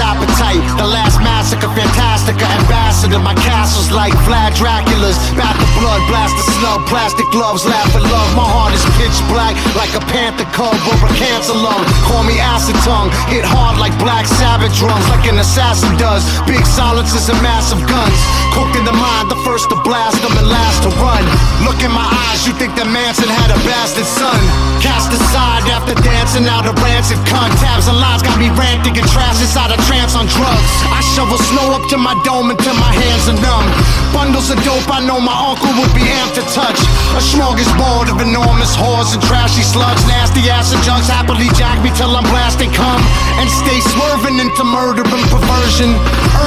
appetite. The last massacre, Fantastica, ambassador. My castle's like Vlad Dracula's. Bath of blood, blast the snub, plastic gloves, laugh at love. My heart is pitch black like a panther cub or a cancer lung. Call me acid tongue, hit hard like Black Sabbath drums, like an assassin does. Big silences and massive guns. Cooked in the mind, the first to blast them and last to run. Look in my eyes, you think that Manson had a bastard son. Cast aside after dancing out a rancid cunt. Tabs and lines got me ranting and trash inside a trance on drugs. I shovel snow up to my dome until my hands are numb. Bundles of dope I know my uncle would be amped to touch. A smorgasbord of enormous whores and trashy slugs. Nasty acid junks happily jack me till I'm blasting cum. And stay swerving into murder and perversion.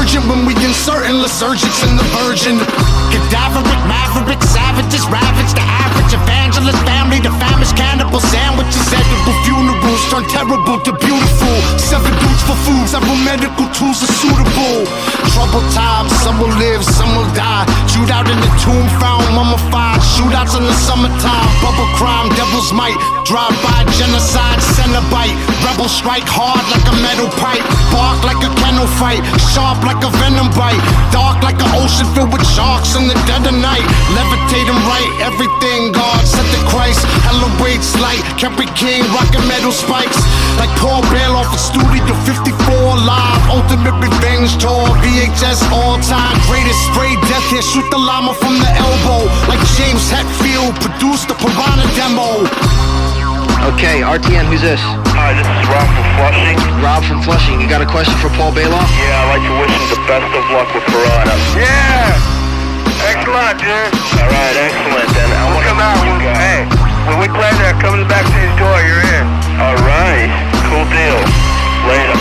Urgent when we insert lysergics in the virgin. Cadaveric, maverick, savages ravage the average evangelist family. The famished cannibal sandwiches, edible funerals turn terrible to beautiful. 7 dudes for food, several medical tools are suitable. Troubled times, some will live, some will die. Shoot out in the tomb, found mummified. Shootouts in the summertime, bubble crime, devil's might. Drive by, genocide, Cenobite. Rebels strike hard like a metal pipe. Bark like a kennel fight, sharp like a venom bite. Dark like an ocean filled with sharks in the dead of night. Levitate and right, everything God set to Christ. Hella weights light, Capri King rockin' metal spikes. Like Paul Bell off of Studio 54 live. Ultimate revenge tour, VHS all time greatest. Spray death here, shoot the llama from the elbow. Like James Hetfield produced the Piranha demo. Okay, RTN, who's this? Hi, this is Rob from Flushing. Rob from Flushing. You got a question for Paul Bailoff? Yeah, I'd like to wish him the best of luck with Piranha. Yeah! Excellent, dude. Alright, excellent. Then I want to come out. Hey, when we play there, come to the backstage door, you're in. Alright, cool deal. Later.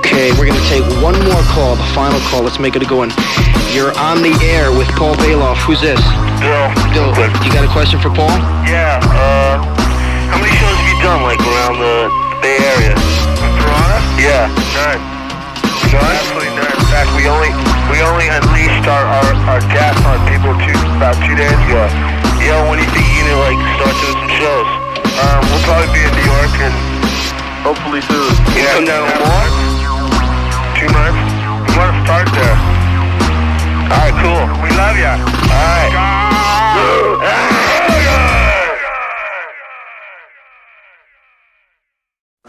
Okay, we're gonna take one more call, the final call. Let's make it a good one. You're on the air with Paul Bailoff. Who's this? Bill. You got a question for Paul? Yeah, how many shows have you done, like, around the Bay Area? Piranha? Yeah. None. Absolutely none. In fact, we only unleashed our gas on people about 2 days ago. Yeah, when do you think you can, like, start doing some shows? We'll probably be in New York and hopefully soon. Yeah, come down more? 2 months? We want to start there. Alright, cool. We love ya. Alright.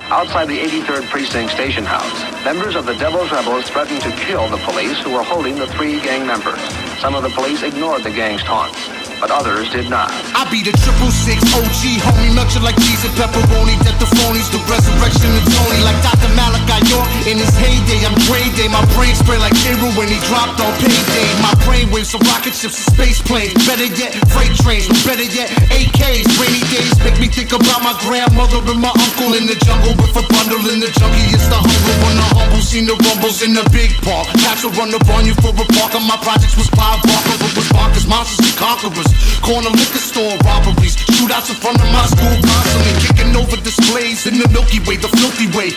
Outside the 83rd Precinct Station House, members of the Devil's Rebels threatened to kill the police who were holding the 3 gang members. Some of the police ignored the gang's taunts, but others did not. I be the 666 OG, homie, melt you like cheese and pepperoni. Death the phonies, the resurrection of Tony. Like Dr. Malachi York in his heyday. I'm Dre Day, my brain spray like Hero when he dropped on payday. My brain waves are rocket ships and space planes. Better yet, freight trains, better yet, AKs. Rainy days make me think about my grandmother and my uncle in the jungle with a bundle in the junkie. It's the humble when the humble seen the rumbles in the big park. Cats will run up on you for a park, and my projects was Clive Barker, but was bonkers, monsters and conquerors. Corner liquor store robberies, shootouts in front of my school constantly, kicking over displays in the Milky Way, the filthy way.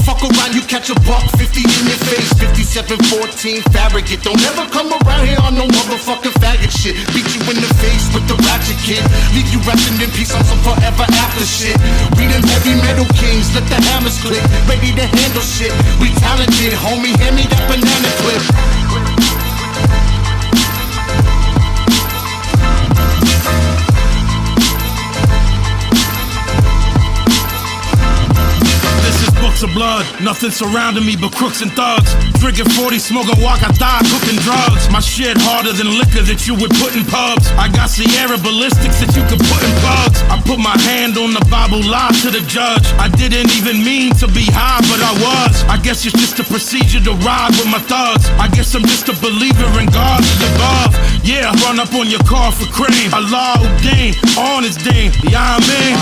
Fuck around, you catch a buck, 50 in your face, 5714 Farragut. Don't ever come around here on no motherfucking faggot shit. Beat you in the face with the ratchet kid, leave you resting in peace on some forever after shit. We them heavy metal kings, let the hammers click, ready to handle shit. We talented, homie, hand me that banana clip. Books of blood, nothing surrounding me but crooks and thugs. Drinking 40, smoking walk, I die cooking drugs. My shit harder than liquor that you would put in pubs. I got Sierra ballistics that you could put in bugs. I put my hand on the Bible, lied to the judge. I didn't even mean to be high, but I was. I guess it's just a procedure to ride with my thugs. I guess I'm just a believer in God above. Yeah, run up on your car for cream. Allah Uddin, on his ding. Yeah, I mean,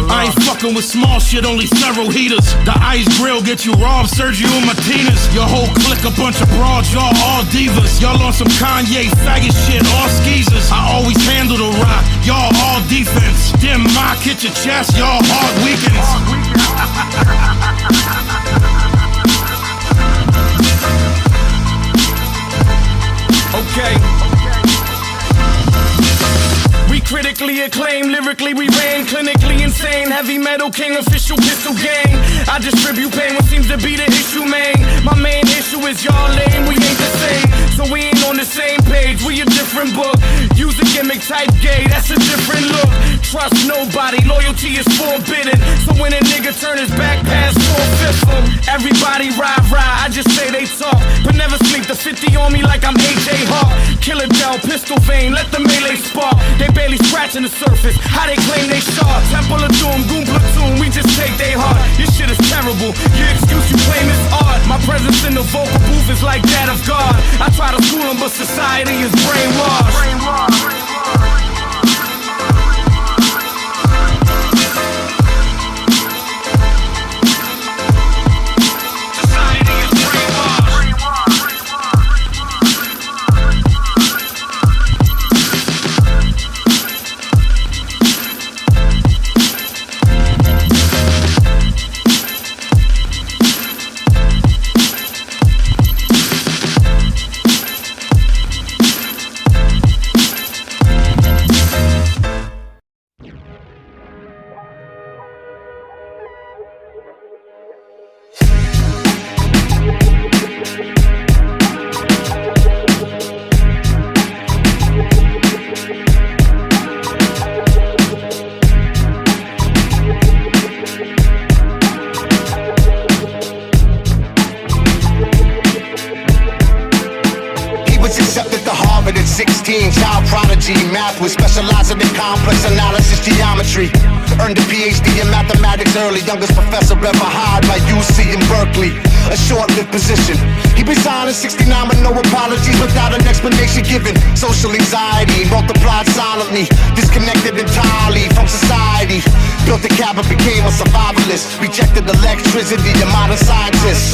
I ain't fucking with small shit, only several heaters. The ice grill get you robbed, Sergio Martinez. Your whole clique a bunch of broads, y'all all divas. Y'all on some Kanye faggot shit, all skeezers. I always handle the rock, y'all all defense. Dim my kitchen chest, y'all hard weekends. Okay. critically acclaimed. Lyrically we reign, clinically insane. Heavy metal king, official pistol gang. I distribute pain, what seems to be the issue, man. My main issue is y'all lame, we ain't the same. So we ain't on the same page, we a different book. Use a gimmick type gay, that's a different look. Trust nobody, loyalty is forbidden. So when a nigga turn his back past 4/5 'em. Everybody ride, I just say they talk, but never sleep. The 50 on me like I'm AJ Hawk. Killer Dell, pistol vein, let the melee spark. They barely scratching the surface, how they claim they sharp. Temple of Doom, Goon Platoon, we just take they heart. Your shit is terrible, your excuse you claim is art. My presence in the vocal booth is like that of God. I try to school them, but society is brainwashed. At 16, child prodigy, math was specializing in complex analysis geometry. Earned a PhD in mathematics early, youngest professor ever hired by UC in Berkeley. A short-lived position. He resigned in 69 with no apologies, without an explanation given. Social anxiety multiplied silently, disconnected entirely from society. Built a cabin, became a survivalist. Rejected electricity and modern scientists.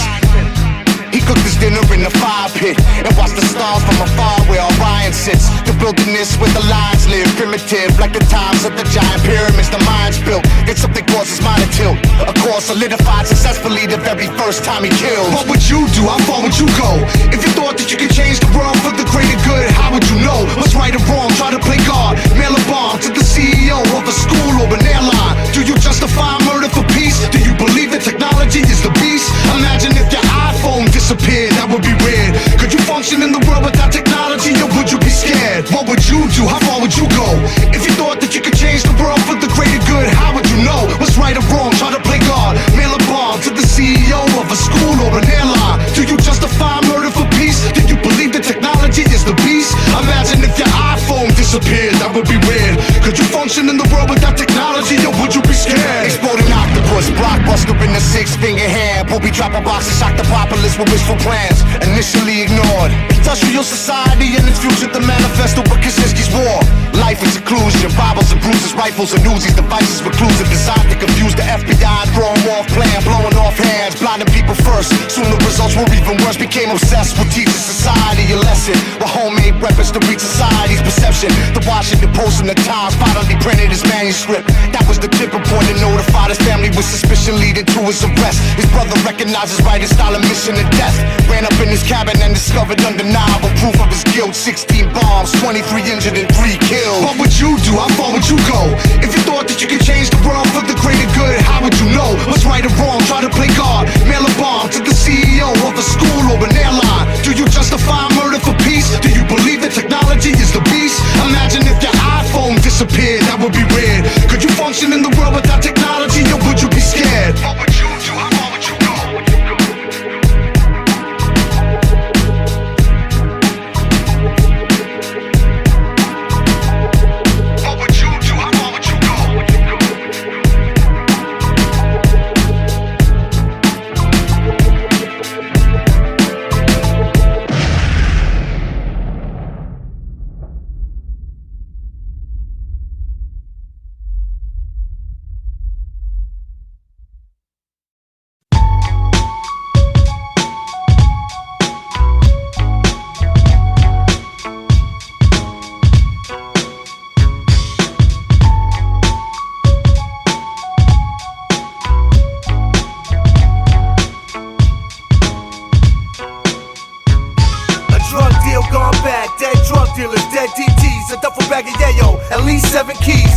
He cooked his dinner in the fire pit and watched the stars from afar where Orion sits. The wilderness where the lions live, primitive like the times of the giant pyramids the minds built. Then something caused his mind to tilt. A course solidified successfully the very first time he killed. What would you do? How far would you go? If you thought that you could change the world for the greater good, how would you know what's right or wrong? Try to play God, mail a bomb to the CEO of a school or an airline. Do you justify murder for peace? Do you believe that technology is the beast? Imagine if your iPhone disappeared, that would be weird. Could you function in the world without technology, or would you be scared? What would you do? How far would you go? If you thought that you could change the world for the greater good, how would you know what's right or wrong? Try to play God, mail a bomb to the CEO of a school or an airline. Do you justify murder for peace? Do you believe that technology is the beast? Imagine if your iPhone disappeared, that would be weird. Could you function in the world without technology, or would you be scared? Exploding octopus, blockbuster in the six-finger hand. Booby dropper box and shock the populace with wishful plans, initially ignored. Industrial society and its future, the manifesto of Kaczynski's war. Life is seclusion, Bibles and bruises, rifles and Uzis, devices reclusive, designed to confuse the FBI and throw them off plan, blowing off hands, blinding people first. Soon the results were even worse, became obsessed with teaching society a lesson, with homemade weapons to reach society's perception. The Washington Post and the Times finally printed his manuscript. That was the tipping point that notified his family with suspicion leading to his arrest. His brother recognized his writing style and mission to death. Ran up in his cabin and discovered undeniable proof of his guilt. 16 bombs, 23 injured and 3 killed. What would you do? How far would you go? If you thought that you could change the world for the greater good, how would you know what's right or wrong? Try to play God, mail a bomb to the CEO of a school or an airline. Do you justify murder for peace? Do you believe that technology is the beast? Imagine if your iPhone disappeared, that would be weird. Could you function in the world without technology, or would you be scared? What would you do? How far would you go?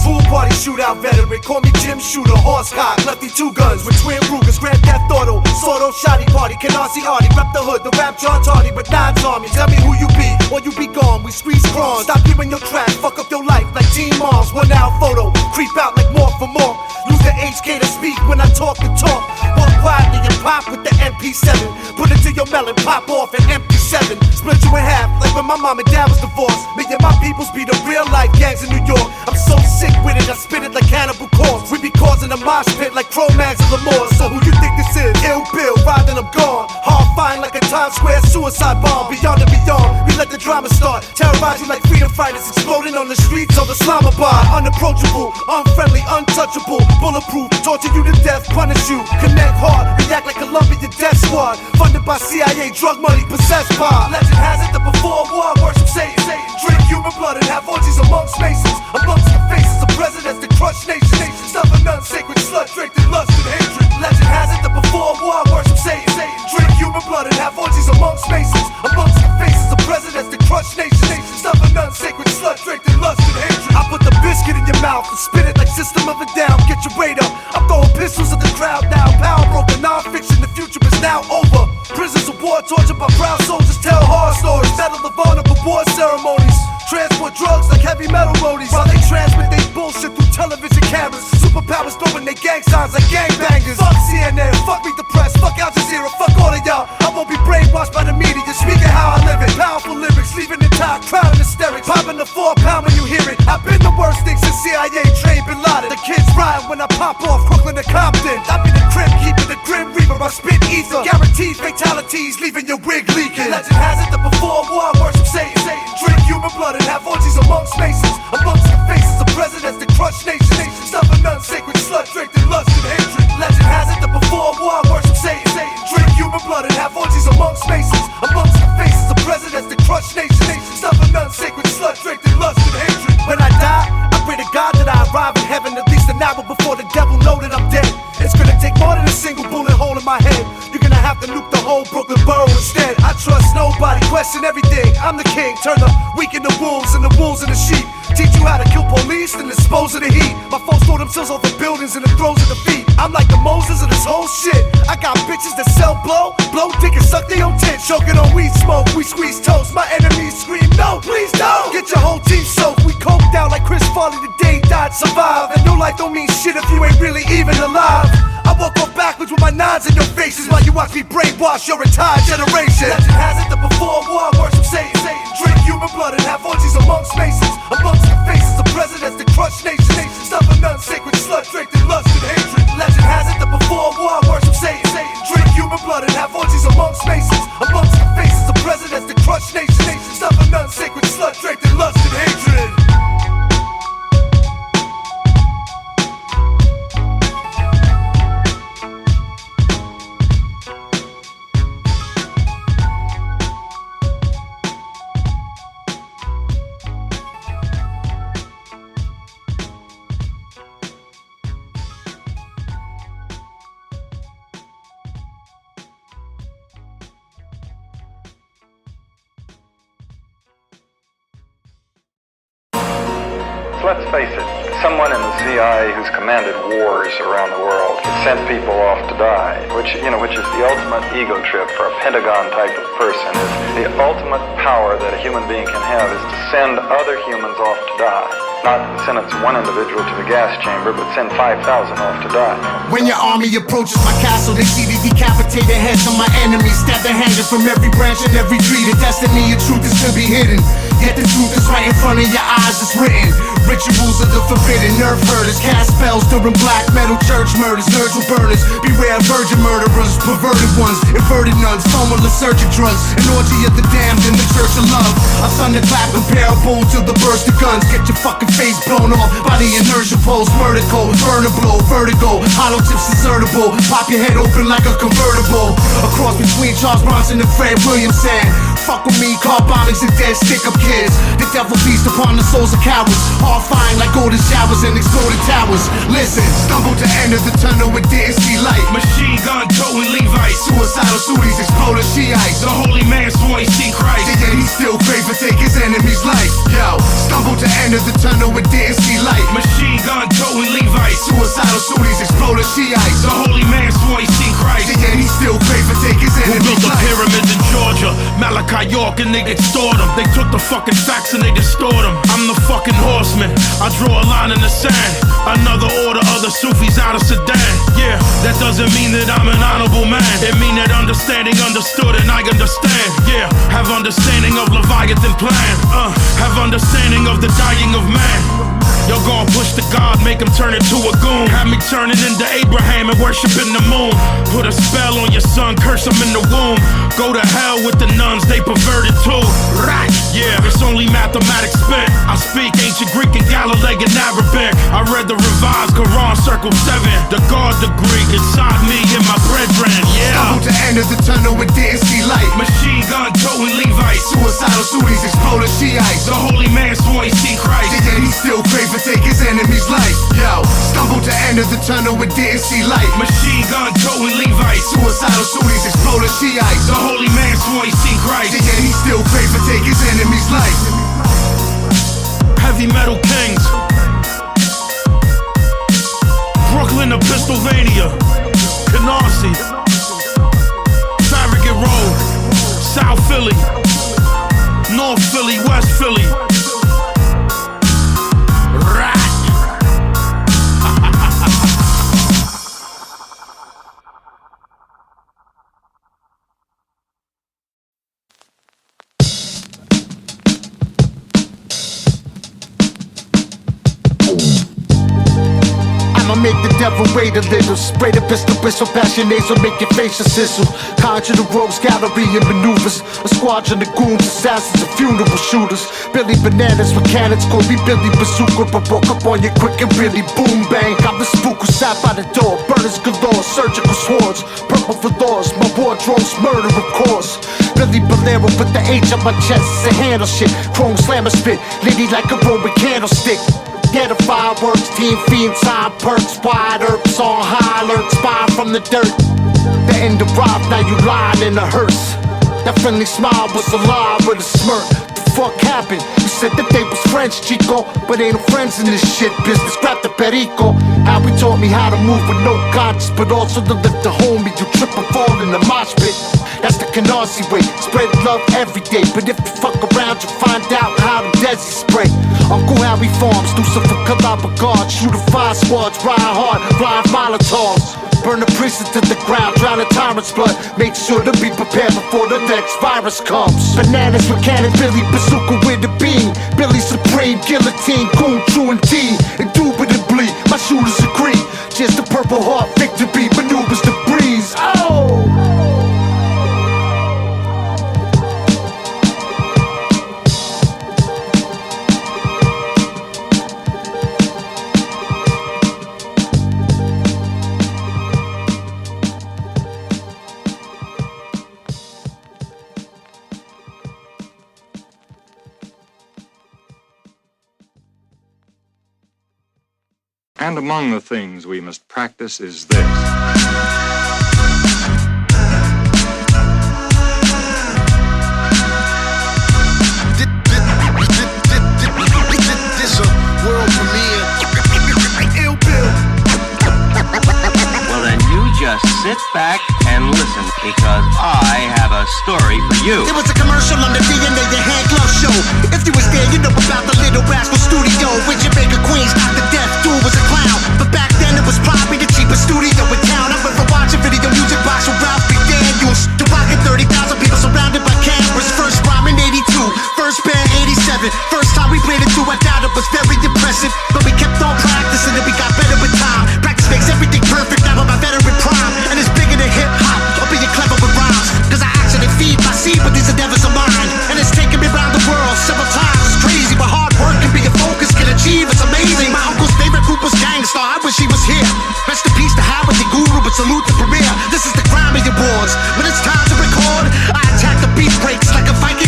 Pool party shootout veteran, call me Jim Shooter, horsecock, lefty two guns with twin Rugers, Grand Theft Auto, Sordo, Shoddy Party, Canarsie Hardy, rep the hood, the rap John Tardy, but not Tommy. Tell me who you be, or you be gone. We squeeze crawls, stop hearing your track, fuck up your life like Teen Moms. 1 hour photo, creep out like more for more. Use the HK to speak when I talk the talk. Walk quietly and pop with the MP7. Put it to your melon, pop off an MP7. Split you in half like when my mom and dad was divorced. Me and my peoples be the real life gangs in New York. I'm so sick with it, I spit it like Cannibal Corpse. We be causing a mosh pit like Cro-Mags and Lamore. So who you think this is? Ill Bill, riding I'm gone. Hard fine like a Times Square suicide bomb. Beyond and beyond, we let the drama start. Terrorize you like freedom fighters exploding on the streets of Islamabad. Unapproachable, unfriendly, untouchable, bulletproof, torture you to death, punish you. Connect hard, react like Columbia Death Squad. Funded by CIA, drug money, possessed by. Legend has it that before war, worship Satan. Drink human blood and have orgies amongst masons. Amongst the faces of presidents that crush nations. Stuff a non-sacred slut draped in lust and hatred. Legend has it that before war, worship Satan. Drink human blood and have orgies amongst masons. Amongst the faces of presidents that crush nations. Stuff a non-sacred slut draped in lust and hatred. I put the biscuit in your mouth and spit it like System of a Down. Get your weight up. I'm throwing pistols at the crowd now. Power broken, non-fiction, the future is now over. Prisons of war tortured by proud soldiers tell horror stories. Battle the vulnerable war ceremonies. Transport drugs like heavy metal roadies. While they transmit they bullshit through television cameras. Superpowers throwing their gang signs like gangbangers. Fuck CNN, fuck Meet the Press, fuck Al Jazeera, fuck all of y'all. I won't be brainwashed by the media, speaking how I live it. Powerful lyrics, leaving the top, crowd in hysterics. Popping the 4-pound when you hear it. I've been the worst thing since CIA trained Bin Laden. The kids ride when I pop off Brooklyn to Compton. I be the crib keeper, the grim reaper, I spit ether. Guaranteed fatalities, leaving your wig leaking. Legend has it that before war, worship Satan. Drink human blood and have orgies amongst masons. Amongst the faces of presidents that crush nations. Stuff a non-sacred slut draped in lust and hatred. Legend has it that before war, worship Satan. Drink human blood and have orgies amongst masons. Amongst the faces of presidents that crush nations. Stuff a non-sacred slut draped in lust and hatred. When I die, I pray to God that I arrive in heaven at least an hour before the devil know that I'm dead. It's gonna take more than a single bullet hole in my head. You're gonna have to nuke the whole Brooklyn borough instead. I trust nobody, question everything. I'm the king, turn the weak into wolves and the wolves into sheep. Teach you how to kill police and dispose of the heat. My foes throw themselves over buildings and the throes of defeat. I'm like the Moses of this whole shit. I got bitches that sell blow dick and suck their own tit. Choking on weed smoke, we squeeze toast. My enemies scream, no, please don't. Get your whole team soaked. We coked out like Chris Farley the day he died, survive. And your life don't mean shit if you ain't really even alive. I walk off backwards with my nines in your faces while you watch me brainwash your entire generation. Legend has it that before war, worship Satan. Drink human blood and have orgies amongst masons. Amongst the faces of presidents that crush nations. Stuff a non-sacred slut draped in lust and hatred. Legend has it that before war, worship Satan. Drink human blood and have orgies amongst masons. Amongst the faces of presidents that crush nations. Stuff a non-sacred slut draped in lust and hatred. Let's face it, someone in the CIA who's commanded wars around the world, sent people off to die, which is the ultimate ego trip for a Pentagon type of person. Is the ultimate power that a human being can have is to send other humans off to die. Not sentence one individual to the gas chamber, but send 5,000 off to die. When your army approaches my castle, they see the decapitated heads of my enemies. Stab their hanging from every branch and every tree. The destiny of truth is to be hidden. Yet the truth is right in front of your eyes, it's written. Rituals of the forbidden, nerve herders, cast spells during black metal church murders, nurture burners. Beware virgin murderers, perverted ones, inverted nuns, formula surgic drugs, an orgy of the damned in the church of love. A thunderclap comparable to the burst of guns. Get your fucking face blown off by the inertia pulse, murder code, burner blow, vertigo, hollow tips insertable. Pop your head open like a convertible. A cross between Charles Bronson and Fred Williamson. fuck with me, car bombings and dead stick-up kids. The devil feast upon the souls of cowards, horrifying like golden showers and exploding towers. Listen, stumbled to enter the tunnel and didn't see light. Machine gun towing Levites, Suicidal Sunnis exploding Shiites. the holy man swore he seen Christ. Yet he still crave to take his enemy's life. Yo, stumbled to enter the tunnel and didn't see light. Machine gun towing Levites, Suicidal Sunnis exploding Shiites. the holy man swore he seen Christ. Yet he still crave to take his Who built enemy's the life. pyramids in Georgia? Malachi York and they extort them. They took the fucking facts and they distort them. I'm the fucking horseman, I draw a line in the sand. Another order of the Sufis out of Sudan. Yeah, that doesn't mean that I'm an honorable man. It mean that understanding understood and I understand. Yeah, have understanding of Leviathan plan. Have understanding of the dying of man. Yo, gon' push the God, make him turn into a goon. Have me turning into Abraham and worshiping the moon. Put a spell on your son, curse him in the womb. Go to hell with the nuns, they perverted too. Right, yeah, it's only mathematics spent. I speak ancient Greek and Galilean Arabic. I read the revised Quran, circle 7. The God degree inside me and my brethren, yeah. Stumbled to enter the tunnel and didn't see light. Machine gun towing Levites, Suicidal Sunnis exploding Shiites. the holy man swore he seen Christ. Yet he still crave to take his enemy's life. Yo, stumbled to enter the tunnel and didn't see light. Machine gun towing Levites, Suicidal Sunnis exploding Shiites. the holy man swore he seen Christ. Yet he still crave to take his enemy's life. Heavy metal kings, Brooklyn to Pennsylvania, Canarsie, Farragut Road, South Philly, North Philly, West Philly. I'ma make the devil wait a little. Spray the pistol, passion nasal, make your face a sizzle. Conjure the rogues, gallery and maneuvers. A squadron of goons, assassins, and funeral shooters. Billy Bananas with cannons, call me Billy Bazooka. But broke up on you quick and really boom bang. I'm the spook who sat by the door. Burners galore, surgical swords. Purple for laws, my wardrobe's murder of course. Billy Bolero with the H on my chest, it's a handle shit. Chrome slammer spit, litty like a Roman candlestick. Yeah, the fireworks, team fiend, time perks, wide earths on high alert, spy from the dirt. The end arrived, now you lying in a hearse. That friendly smile was a lie with a smirk. The fuck happened? You said that they was friends, Chico, but ain't no friends in this shit business. Grab the perico. How he taught me how to move with no conscience, but also to lift the homie. You trip and fall in the mosh pit. That's the Canarsie way. Spread love every day, but if you fuck around, you find out how the Desi spray. Uncle Harry Farms, do some for Calabar guards, shooting 5 squads, ride hard, blind Molotovs. Burn the prison to the ground, drown a tyrant's blood. Make sure to be prepared before the next virus comes. Bananas with cannon, Billy Bazooka with a beam. Billy Supreme, guillotine, goon, true and T. Indubitably, my shooters agree. Just the Purple Heart, victory, maneuvers the breeze. Oh! And among the things we must practice is this. This a world premiere. Well, then you just sit back and listen, because I have a story for you. It was a commercial on the DNA and hand glove show. If you was there, you know about the Little Rascal Studio with Jamaica Queens. Dr. Death Dude was a clown, but back then it was probably the cheapest studio in town. I remember watching video music box with Ralph McDaniels. The rockin' 30,000 people surrounded by cameras. First rhyme in 82, first band 87. First time we played it through, I doubt it was very impressive, but we kept on practicing and we got better with time. Practice makes everything perfect. Now I'm a veteran prime, and it's bigger than hip hop or being clever with rhymes. Cause I actually feed my seed, but these endeavors are mine, and it's taken me around the world several times. It's crazy, but hard work can be a focus, can achieve. It's amazing. My uncle's favorite group was Gangstar. I wish he was here. Rest in peace to Howard the Guru, but salute the premiere. This is the Grammy Awards. When it's time to record, I attack the beat breaks like a Viking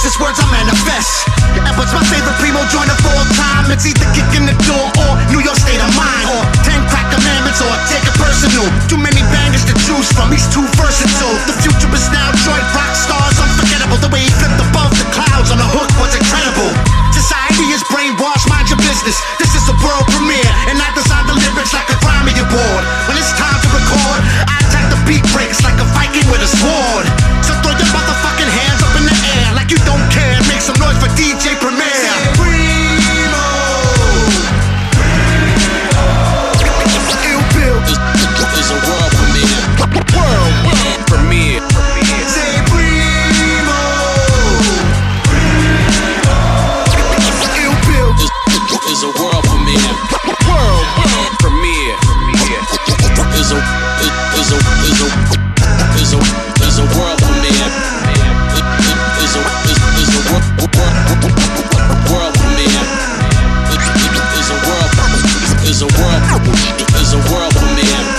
Just words I manifest. And what's my favorite primo joint of all time? It's either kicking the door or New York State of Mind, or 10 crack commandments, or take it personal. Too many bangers to choose from, he's too versatile. The future is now joint rock stars, unforgettable. The way he flipped above the clouds on a hook was incredible. Society is brainwashed, mind your business. This is a world premiere, and I design the lyrics like a Grammy Award. When it's time to record, I attack the beat breaks like a Viking with a sword. So throw your motherfucking hands up in the air like you don't care. Make some noise for DJ Premier. Primo. IllBill is a world premiere. World premiere. Say Primo. IllBill is a world premiere. World premiere. Is a world premiere. Is a world premiere. Is a world premiere. Is a world premiere. Is a world premiere.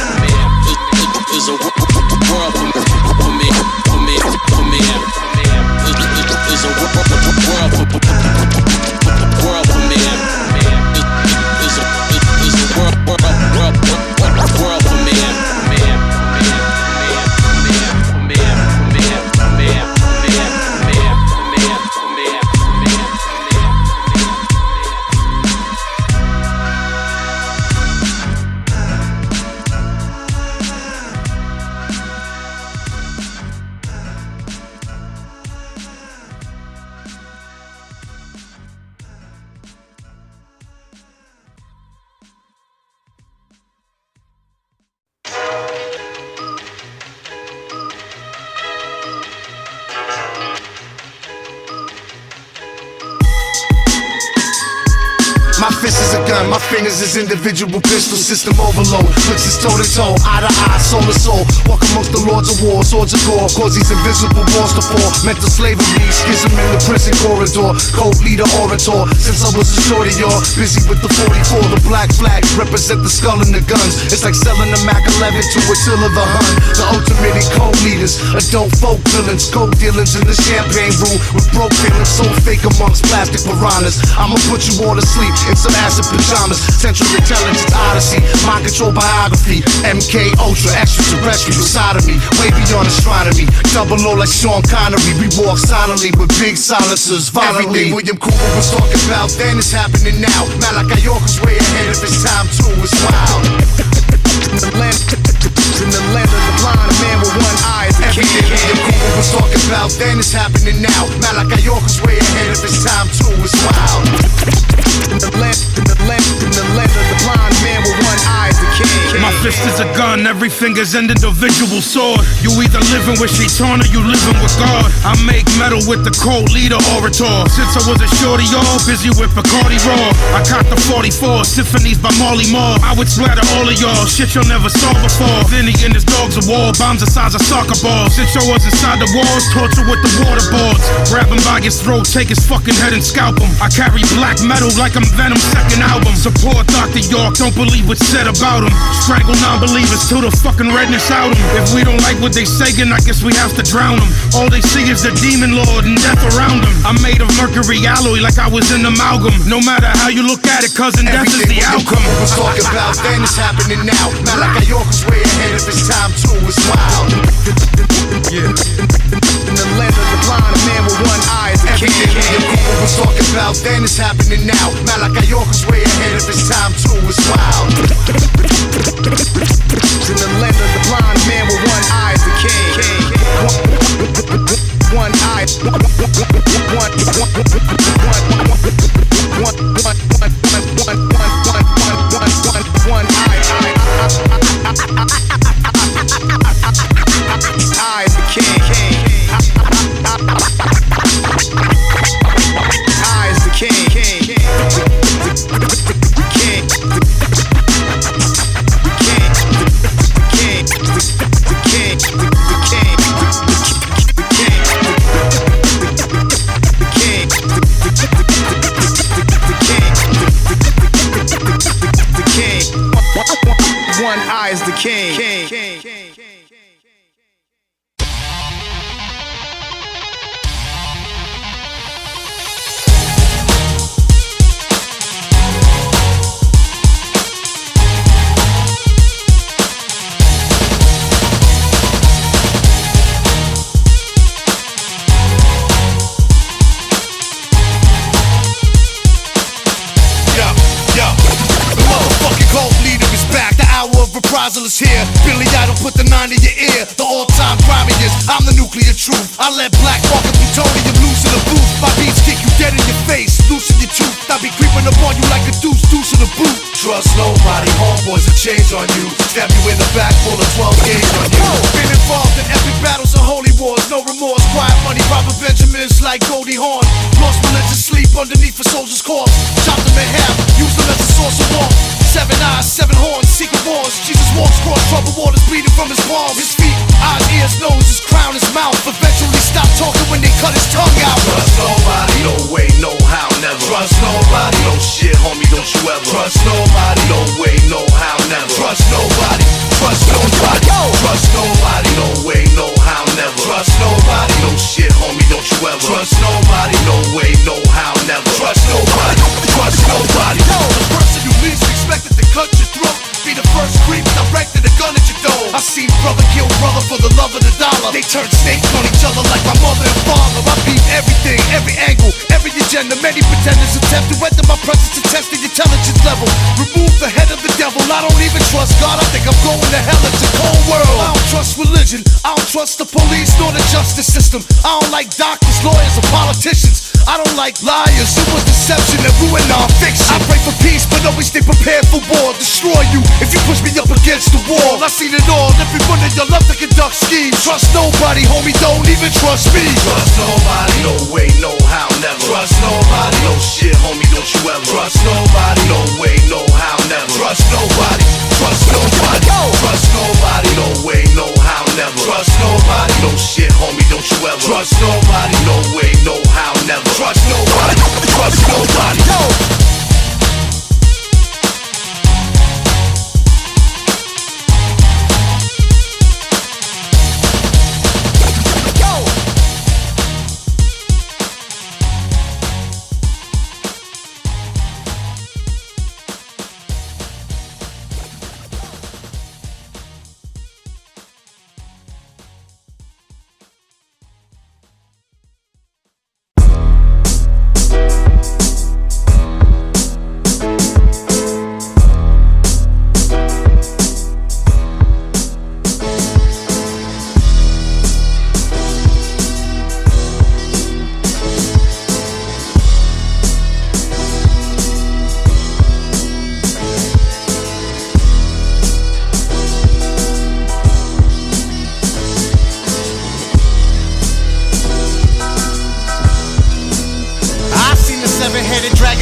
My fist is a gun, my fingers is individual pistol. System overload, flicks is toe to toe, eye to eye, soul to soul. Walk amongst the lords of war, swords of gore. Cause these invisible walls to fall. Mental slavery, schism in the prison corridor. Code leader, orator. Since I was a shorty, y'all busy with the 44. The black flag represent the skull and the guns. It's like selling a Mac 11 to Attila the Hun. The ultimate in code leaders, adult folk villains, coke dealers in the champagne room with broke feelings, so fake amongst plastic piranhas. I'ma put you all to sleep in some acid pajamas. Central intelligence odyssey, mind control biography. MK Ultra extraterrestrial side of me, way beyond astronomy. Double O like Sean Connery. We walk silently with big silencers violently. Everything William Cooper was talking about then is happening now. Malachi York's way ahead of his time too. It's wild. In the land of the blind, a man with one eye is the king. Everything William Cooper was talking about then is happening now. Malachi York's way ahead of his time too. It's wild. In the land of the blind, man with one eye is the king. My fist is a gun, every finger's an individual sword. You either living with Shaitan or you living with God. I make metal with the cold leader orator. Since I was a shorty, all busy with Bacardi Raw. I caught the 44 symphonies by Marley Marl. I would splatter all of y'all, shit y'all never saw before. Vinny and his dogs of war, bombs the size of soccer balls. Since y'all was inside the walls, torture with the waterboards. Grab him by his throat, take his fucking head and scalp him. I carry black metal like I'm Venom's second album. Support Dr. York, don't believe what's said about him. Strangle non-believers till the fucking redness out him. If we don't like what they saying, I guess we have to drown them. All they see is the demon lord and death around him. I'm made of mercury alloy like I was an amalgam. No matter how you look at it, cousin, death is the outcome. Everything was talking about then is happening now. Malachi York was way ahead of his time too. It's wild. In the land of the blind, a man with one eye is the king. Everything Cooper was talking about then is happening now. Malachi York was way ahead of his time too. It's wild. In the land of the blind, a man with one eye is the king. One eye. One eye. I is the king. I is the king. One eye is the king. reprisal is here. Billy Idol put the 9 in your ear. The all-time grimiest, I'm the nuclear truth. I let black market plutonium loose in the booth. My beats kick you dead in your face, loosen your tooth. I be creeping up on you like a deuce in the boot. Trust nobody, homeboys will change on you. Stab you in the back, full of 12 gauge on you. Been involved in epic battles and holy wars. No remorse, quiet money, robbing Benjamins like Goldie Hawn. Lost religion, sleep underneath a soldier's corpse. Chop them in half, use them as a source of warmth. 7 eyes, 7 horns, secret wars. Jesus walks across troubled waters, bleeding from his palms. His feet, eyes, ears, nose, his crown, his mouth. Eventually stop talking when they cut his tongue out. Trust nobody, no way, no how, never. Trust nobody, no shit, homie, don't you ever. Trust nobody, no way, no how, never. Trust nobody, trust nobody. Trust nobody, no way, no how, never. Trust nobody, no shit, homie, don't you ever. Trust nobody, no way, no how, never. Trust nobody, trust nobody. The person you least expected to cut your throat be the first creep directed a gun at your dome. I seen brother kill brother for the love of the dollar. They turned snakes on each other like my mother and father. I beat everything, every angle, every agenda. Many pretenders attempt to enter my presence to test the intelligence level. Remove the head of the devil. I don't even trust God. I think I'm going to hell. It's a cold world. I don't trust religion. I don't trust the police nor the justice system. I don't like doctors, lawyers, or politicians. I don't like liars, it was deception and ruin non-fiction. I pray for peace, but always stay prepared for war. Destroy you if you push me up against the wall. I seen it all, every one of you love to conduct schemes. Trust nobody, homie, don't even trust me. Trust nobody, no way, no how, never. Trust nobody, no shit, homie, don't you ever. Trust nobody, no way, no how, never. Trust nobody, trust nobody. Trust nobody, no way, no how, never. Trust nobody, no shit, homie, don't you ever. Trust nobody, no way, no how, never. Trust nobody, trust nobody.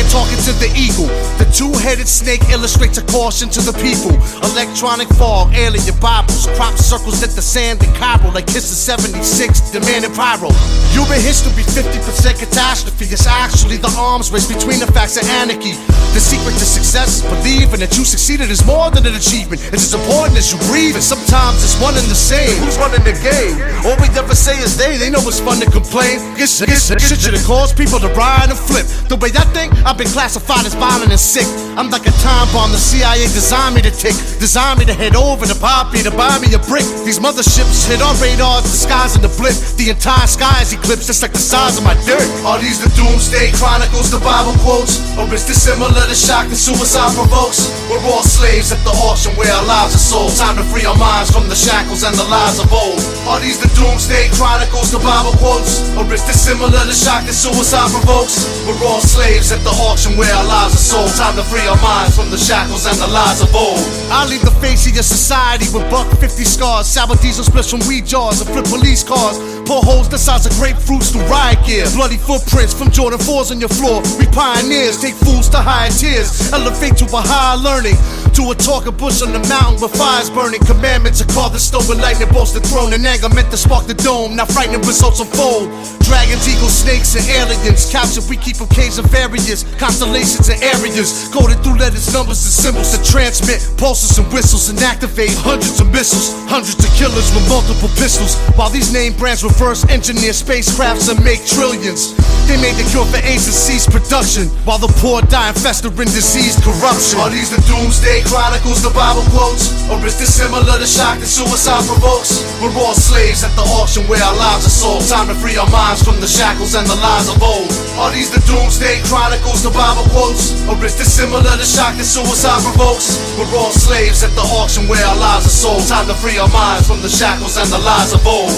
Talking to the eagle. The two-headed snake illustrates a caution to the people. Electronic fog, alien Bibles, crop circles at the sand in Cairo like Kiss of 76, demanding pyro. Human history 50% catastrophe. It's actually the arms race between the facts and anarchy. The secret to success is believing that you succeeded is more than an achievement. It's as important as you breathe, and sometimes it's one and the same. Who's running the game? All we ever say is they know it's fun to complain. It's shit to cause people to ride and flip. The way I think, I've been classified as violent and sick. I'm like a time bomb the CIA designed me to tick. Designed me to head over to Poppy to buy me a brick. These motherships hit our radars, disguising the blip. The entire sky is eclipsed, just like the size of my dick. Are these the doomsday chronicles, the Bible quotes? Or is this similar to shock that suicide provokes? We're all slaves at the auction where our lives are sold. Time to free our minds from the shackles and the lies of old. Are these the doomsday chronicles, the Bible quotes? Or is this similar to shock that suicide provokes? We're all slaves at the auction where our lives are sold. Time to free our minds from the shackles and the lies of old. I leave the face of your society with $1.50 scars, sour diesel splits from weed jars and flip police cars. Pull holes the size of grapefruits through riot gear. Bloody footprints from Jordan 4s on your floor. We pioneers take fools to higher tiers. Elevate to a higher learning. To a talking bush on the mountain with fires burning. Commandments are carved in stone with lightning bolts the throne. And anger meant to spark the dome. Now frightening results unfold. Dragons, eagles, snakes, and aliens. Captured, we keep them caves and various constellations and areas. Coded through letters, numbers, and symbols to transmit pulses and whistles and activate hundreds of missiles. Hundreds of killers with multiple pistols. While these name brands reverse engineer spacecrafts and make trillions. They made the cure for AIDS and ceased production, while the poor die infested in disease corruption. Are these the doomsday chronicles, the Bible quotes? Or is this similar to shock that suicide provokes? We're all slaves at the auction where our lives are sold. Time to free our minds from the shackles and the lies of old. Are these the doomsday chronicles, the Bible quotes? Or is this similar to shock that suicide provokes? We're all slaves at the auction where our lives are sold. Time to free our minds from the shackles and the lies of old.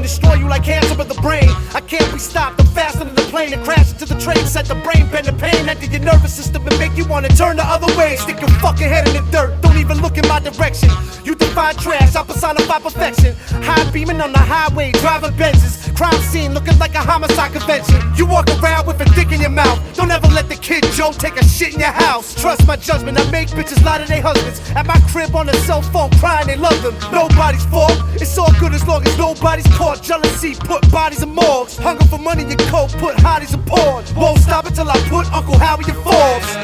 Destroy you like cancer of the brain. I can't be stopped, I'm faster than the plane. And crash into the train, set the brain bend the pain enter your nervous system and make you wanna turn the other way. Stick your fucking head in the dirt, don't even look in my direction. You define trash, I personify perfection. High beaming on the highway, driving Benzes. Crime scene looking like a homicide convention. You walk around with a dick in your mouth. Don't ever let the kid Joe take a shit in your house. Trust my judgment, I make bitches lie to their husbands. At my crib on a cell phone crying they love them. Nobody's fault, it's all good as long as nobody's caught. Jealousy put bodies in morgues. Hunger for money and coke put hotties in porn. Won't stop until I put Uncle Howie in Forbes.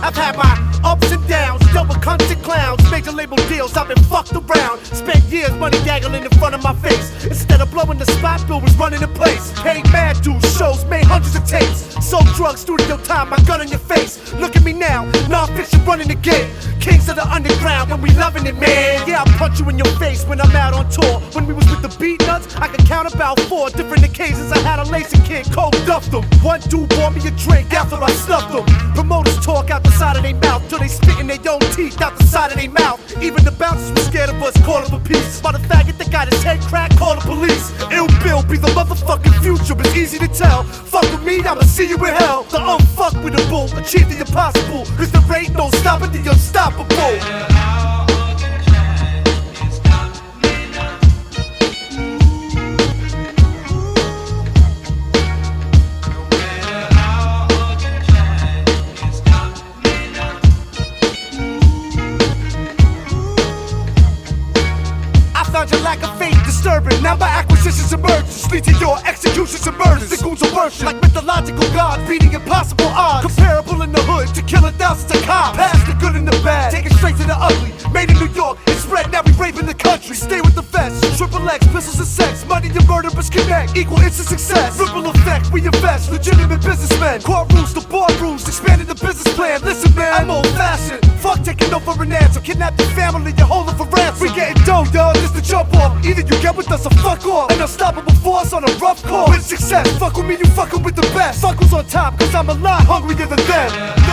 I've had my ups and downs, dealt with cunts and clowns, major label deals, I've been fucked around. Spent years money daggling in front of my face. Instead of blowing the spot, bill was running in place. Paid mad dues, shows, made hundreds of tapes. Sold drugs, studio time, my gun in your face. Look at me now, non-fiction running the game. Kings of the underground, and we loving it, man. Yeah, I'll punch you in your face when I'm out on tour. When we was with the beat nuts, I could count about 4 different occasions I had a lazy kid cold duffed them. One dude bought me a drink after I snuffed them. Promoters talk out the side of their mouth till they spit in their own teeth out the side of their mouth. Even the bouncers were scared of us, calling for peace. While the faggot that got his head cracked, call the police. Ill Bill be the motherfucking future, it's easy to tell. Fuck with me, I'ma see you in hell. The unfuckwittable, achieve the impossible. Cause there ain't no stopping the unstoppable. Found your lack of faith disturbing. Now my acquisitions emerge, lead to your executions and murders. The goons are worship like mythological gods, beating impossible odds. Comparable in the hood to killing thousands of cops. Past the good and the bad, take it straight to the ugly. Made in New York, it's spread, now we raping the country. Stay with the vets, triple X, pistols and sex. Money and murder, but connect, equal instant success. Ripple effect, we invest, legitimate businessmen. Courtrooms to boardrooms, expanding the business plan. Listen man, I'm old fashioned. Fuck taking over an answer, kidnap your family, you hold it for ransom. We getting dough, yo, this the jump off. Either you get with us or fuck off. An unstoppable force on a rough course. With success, fuck with me, you fucking with the best. Fuck who's on top, cause I'm a lot hungrier than them.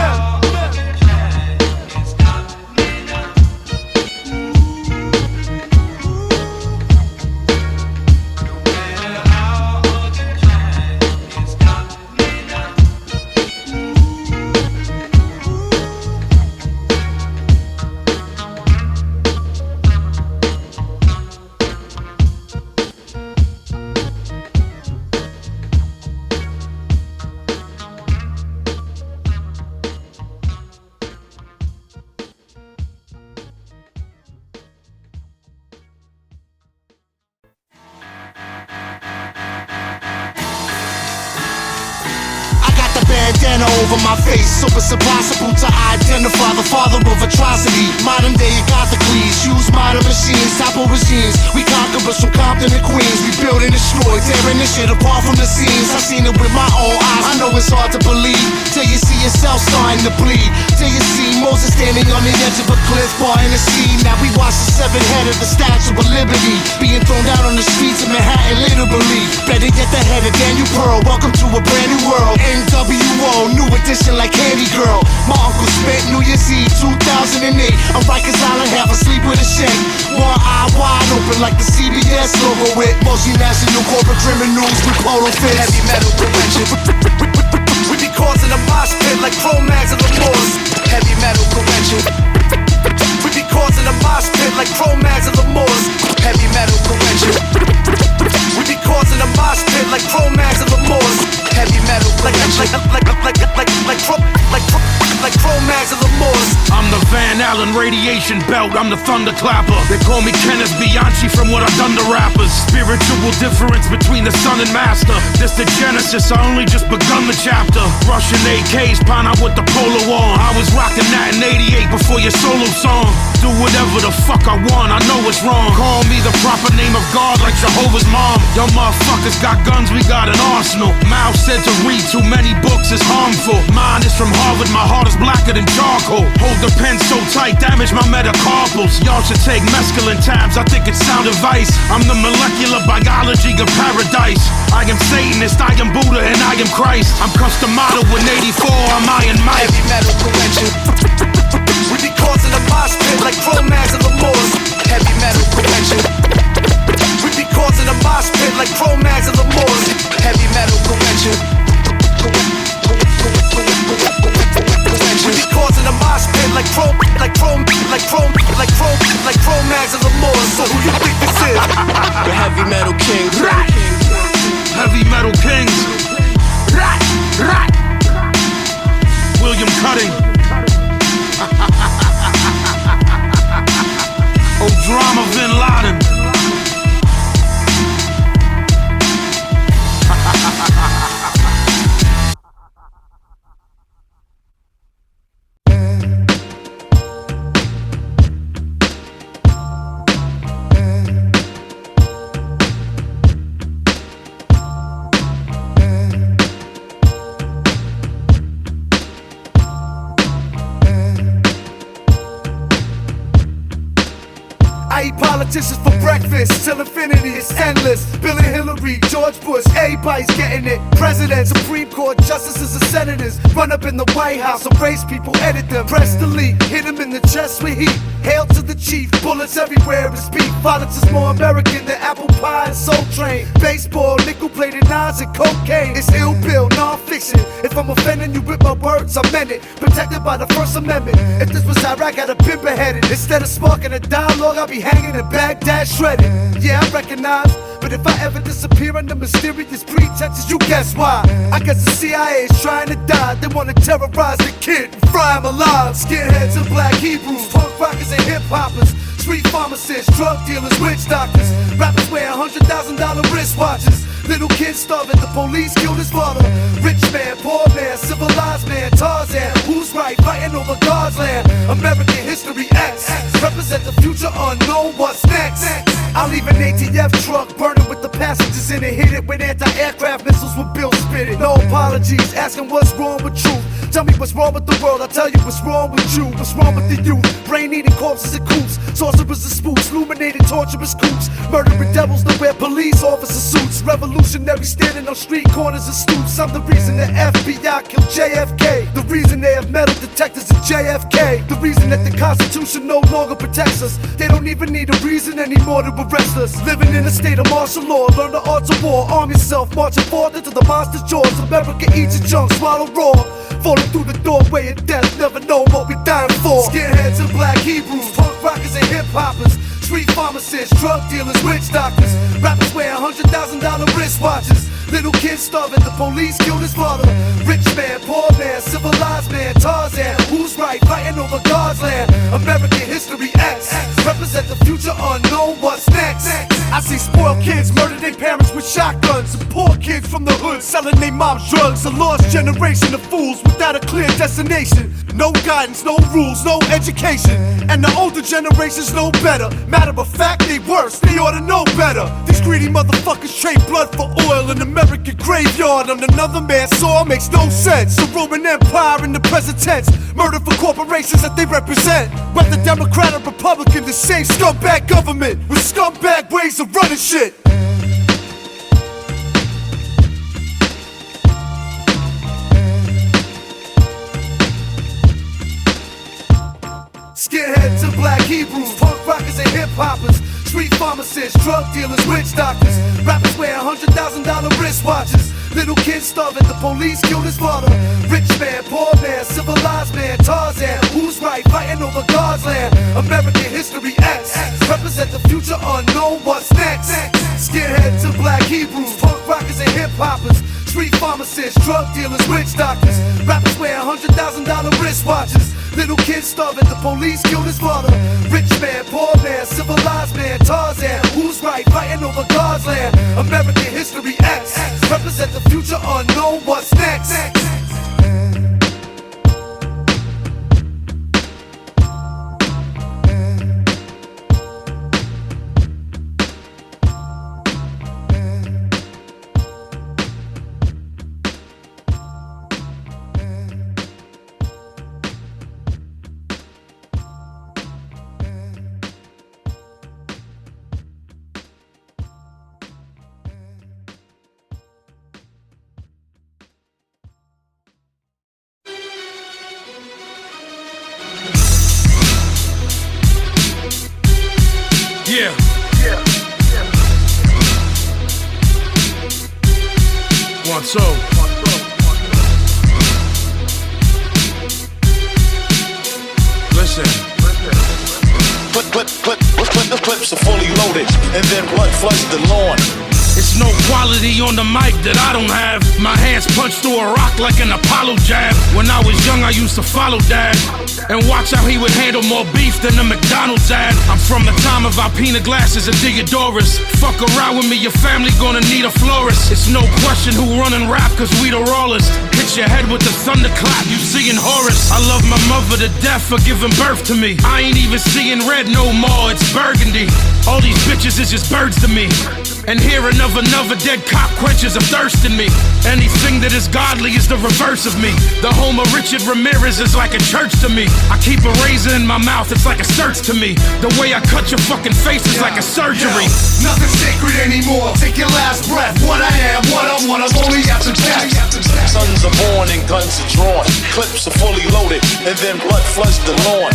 Bandana over my face, so it's impossible to identify the father of atrocity. Modern day Gothicles, use modern machines, topple regimes. We conquerors from Compton and Queens. We build and destroy, tearing this shit apart from the scenes. I've seen it with my own eyes, I know it's hard to believe. Till you see yourself starting to bleed. Till you see Moses standing on the edge of a cliff, parting the sea. Now we watch the severed head of the Statue of Liberty being thrown down on the streets of Manhattan, literally. Better get the head of Daniel Pearl. Welcome to a brand new world. NWO, new edition like Candy Girl. My uncle spent New Year's Eve 2008 on Rikers Island, half asleep with a shake. One eye wide open like the CBS logo with multinational corporate criminals with polo fits. Heavy metal convention. We be causing a mosh pit like Cro-Mags and Lemurs. Heavy metal convention. We be causing a mosh pit like Cro-Mags and Lemurs. Heavy metal convention. We be causing a mosh pit like Cro-Mags and Lemurs. Heavy metal convention. Like Cro-Mags and Lemurs. I'm the Van Allen radiation belt, I'm the thunderclapper. They call me Kenneth Bianchi from what I've done to rappers. Spiritual difference between the son and master. This the genesis, I only just begun the chapter. Russian AKs, pine out with the polo on. I was rocking that in 88 before your solo song. Do whatever the fuck I want, I know it's wrong. Call me the proper name of God like Jehovah's mom. Y'all motherfuckers got guns, we got an arsenal. Mao said to read too many books is harmful. Mine is from Harvard, my heart is blacker than charcoal. Hold the pen so tight, damage my metacarpals. Y'all should take mescaline tabs, I think it's sound advice. I'm the molecular biology of paradise. I am Satanist, I am Buddha, and I am Christ. I'm customato in 84, I'm Iron Mike. Heavy metal convention. We be causing a mosh pit like Cro-Mags and Lemurs. Heavy metal convention. We be causing a mosh pit like Cro-Mags and Lemurs. Heavy metal convention. We be causing a mosh pit like Cro-Mags and Lemurs. So who you think this is? The heavy metal kings. Heavy metal kings. William Cutting. Drama Bin Laden. I eat politicians for breakfast till infinity is endless. Bill and Hillary, George Bush, everybody's getting it. Presidents, Supreme Court justices, and senators run up in the White House, erase people, edit them, press delete, hit them in the chest with heat. Hail to the chief, bullets everywhere is beef. Violence is more American than apple pie and Soul Train. Baseball, nickel-plated knives and cocaine. It's ill bill, non-fiction. If I'm offending you with my words, I meant it. Protected by the First Amendment. If this was Iraq, I'd have been beheaded. Instead of sparking a dialogue, I'd be hanging in Baghdad shredded. Yeah, I recognize, but if I ever disappear under mysterious pretenses, you guess why? I guess the CIA is trying to die. They wanna terrorize the kid and fry him alive. Skinheads and black Hebrews, punk rockers and hip-hoppers, street pharmacists, drug dealers, witch doctors. Rappers wear $100,000 wristwatches. Little kids starving, the police killed his father. Rich man, poor man, civilized man, Tarzan. Who's right, fighting over God's land? American history X. Represent the future unknown, what's next? I'll leave an ATF truck burning with the passengers in it. Hit it with anti-aircraft missiles with Bill spitting. No apologies, asking what's wrong with truth. Tell me what's wrong with the world, I'll tell you what's wrong with you. What's wrong with the youth? Brain-eating corpses and coops, sorcerers and spooks, illuminated torturous coops, murdering devils that wear police officer suits, revolutionaries standing on street corners and stoops. I'm the reason the FBI killed JFK, the reason they have metal detectors at JFK, the reason that the Constitution no longer protects us. They don't even need a reason anymore to arrest us. Living in a state of martial law, learn the arts of war, arm yourself, marching forth into the monster's jaws. America eats a junk, swallow raw, falling through the doorway of death, never know what we dying for. Skinheads and black Hebrews, punk rockers and hip-hoppers, street pharmacists, drug dealers, witch doctors. Rappers wear $100,000 wristwatches. Little kids starving, the police killed his father. Rich man, poor man, civilized man, Tarzan. Who's right, fighting over God's land? American history X. Represent the future unknown, what's next? I I see spoiled kids murder their parents with shotguns, and poor kids from the hood selling their mom's drugs. A lost generation of fools without a clear destination. No guidance, no rules, no education. And the older generations know better. Matter of fact, they worse, they ought to know better. These greedy motherfuckers trade blood for oil in American graveyard. On another man's soil makes no sense. The Roman Empire in the present tense. Murder for corporations that they represent. Whether Democrat or Republican, the same scumbag government with scumbag ways of running shit. Skinheads and black Hebrews, punk rockers and hip-hoppers, street pharmacists, drug dealers, witch doctors. Rappers wear $100,000 wristwatches. Little kids starving, the police killed his father. Rich man, poor man, civilized man, Tarzan. Who's right, fighting over God's land? American history X, represent the future unknown, what's next? Skinheads and black Hebrews, punk rockers and hip-hoppers, street pharmacists, drug dealers, witch doctors. Rappers wear $100,000 wristwatches. Little kids starving, the police killed his father. Rich man, poor man, civilized man, Tarzan. Who's right, fighting over God's land? American history X, represent the future unknown, what's next? Yeah. One, two. Listen. The clips are fully loaded, and then blood floods the lawn. It's no quality on the mic that I don't have. My hands punch through a rock like an Apollo jab. When I was young, I used to follow Dad and watch how he would handle more beef than a McDonald's ad. I'm from the time of Alpina glasses and Theodoras. Fuck around with me, your family gonna need a florist. It's no question who running rap, cause we the rawest. Hit your head with the thunderclap, you seeing Horus. I love my mother to death for giving birth to me. I ain't even seeing red no more, it's burgundy. All these bitches is just birds to me. And hearing of another dead cop quenches a thirst in me. Anything that is godly is the reverse of me. The home of Richard Ramirez is like a church to me. I keep a razor in my mouth, it's like a search to me. The way I cut your fucking face is like a surgery. Nothing sacred anymore, take your last breath. What I am, what I'm only after death. Sons are born and guns are drawn. Clips are fully loaded, and then blood floods the lawn.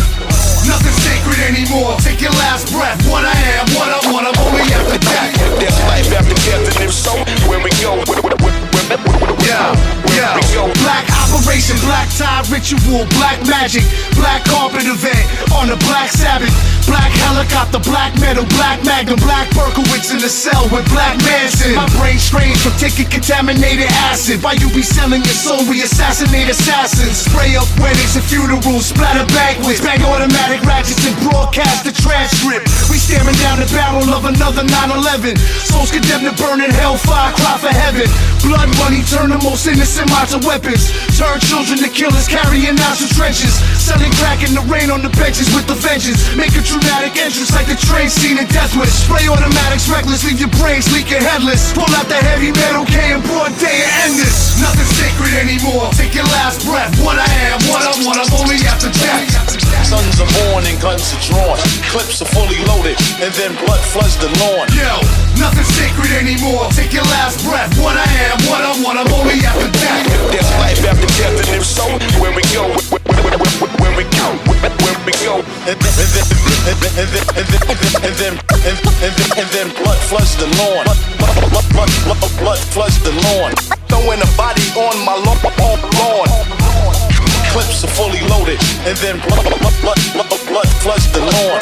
Nothing sacred anymore, take your last breath. What I am, what I'm only after death. There's life after death, and if so, where we go? Black operation, black tie ritual, black magic, black carpet event on the Black Sabbath. Black helicopter, black metal, black magnum, black Berkowitz in the cell with black Manson. My brain strange from taking contaminated acid. Why you be selling your soul? We assassinate assassins. Spray up weddings and funerals, splatter banquets, bang automatic ratchets and broadcast the transcript. We staring down the barrel of another 9/11. Souls condemned to burn in hellfire, cry for heaven. Blood money turn the most innocent minds to weapons. Turn children to killers, carrying out to trenches. Selling crack in the rain on the benches with the vengeance. Make a dramatic entrance like the train scene in Death Wish. Spray automatics reckless, leave your brains leaking headless. Pull out the heavy metal K in broad day and end this. Nothing sacred anymore, take your last breath. What I am, what I'm only after death. Sons are born and guns are drawn. Clips are fully loaded, and then blood floods the lawn. Yo, nothing sacred anymore, take your last breath. What I am, what I'm only after death. There's life after death, and if so, where we go? Where we go? Where we go? And then blood floods the lawn. Blood floods the lawn. Throwing a body on my lawn. Clips are fully loaded, and then blood floods the lawn.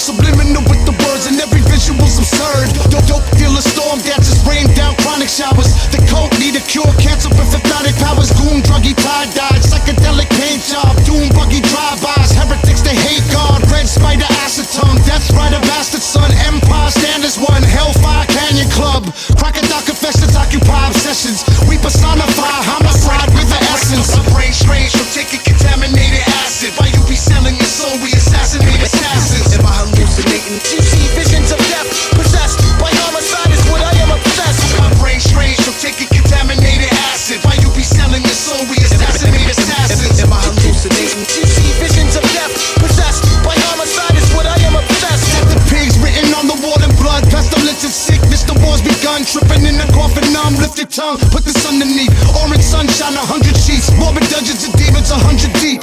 subliminal with the words and every visual's absurd. Dope dealer storm dances, rain down chronic showers. The coke need a cure, cancer with hypnotic powers. Goon druggy tie-dyed, psychedelic paint job. Doom buggy drive-bys, heretics they hate God. Red spider acetone, death rider bastard son. Empire standards one, Hellfire Canyon Club. Crocodile confessions occupy obsessions. We personify homicide with the essence. My brain strange from taking contaminated acid. Why you be selling your soul? We assassinate assassins. Am I hallucinating? You see visions of death, possessed by homicide is what I am obsessed. My brain strange from taking contaminated acid. Why you be selling your soul? We assassinate assassins. Am I hallucinating? You see visions of death, possessed by homicide is what I am obsessed. Set the pigs written on the wall in blood, pestilence and sickness. The war's begun. Tripping in the coffin, numb. Lift your tongue, put this underneath. Orange sunshine, 100 sheets. Morbid dungeons and demons, 100 deep.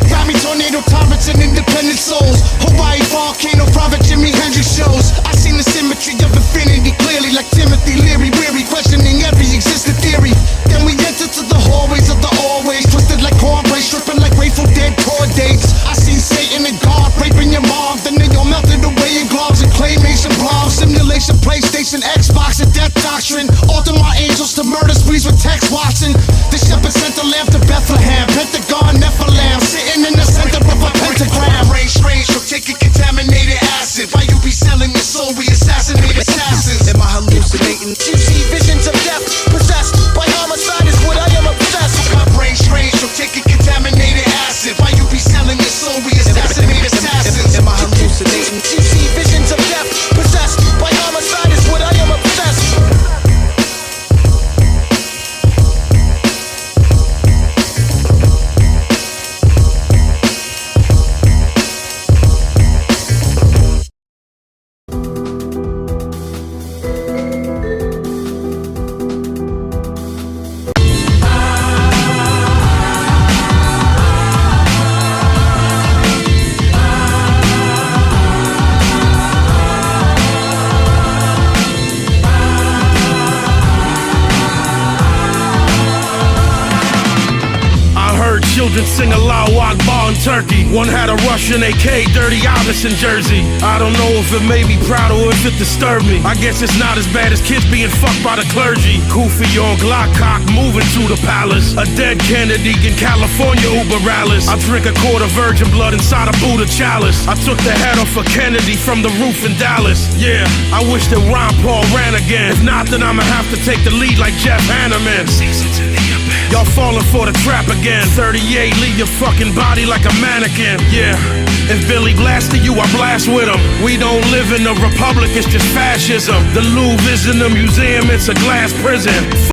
Grammy tornado tyrants and independent souls. Hawaii volcano, private Jimi Hendrix shows. I seen the symmetry of infinity clearly, like Timothy Leary, weary, questioning every existing theory. Then we enter to the hallways of the always, twisted like cornbread, stripping like Grateful Dead tour dates. I seen Satan and God raping your mom, then they all melted away in globs and claymation blobs. Simulation, PlayStation, Xbox, and Death Doctrine. Alter my angels to murder sprees with text watching. The shepherd sent the lamb to Bethlehem, Pentagon, Nephilim, sitting in the center of a pentagram. Brain strange from taking contaminated acid. Why you be selling your soul? We assassinate assassins. Am I hallucinating? You see visions of death, possessed by homicide is what I am obsessed. My brain strange from taking contaminated acid. Why you be selling your soul? We assassinate assassins. Am I hallucinating? You see visions of death, possessed by homicide is what I am obsessed. Children sing Allahu Akbar in Turkey. One had a Russian AK, Dirty Alice in Jersey. I don't know if it made me proud or if it disturbed me. I guess it's not as bad as kids being fucked by the clergy. Kufi on Glockcock, moving to the palace. A dead Kennedy in California, Uber Alice. I drink a quart of virgin blood inside a Buddha chalice. I took the head off of Kennedy from the roof in Dallas. Yeah, I wish that Ron Paul ran again. If not, then I'ma have to take the lead like Jeff Hanneman. Y'all falling for the trap again. 38, leave your fucking body like a mannequin. Yeah, if Billy blasted you, I blast with him. We don't live in a republic, it's just fascism. The Louvre isn't a museum, it's a glass prison.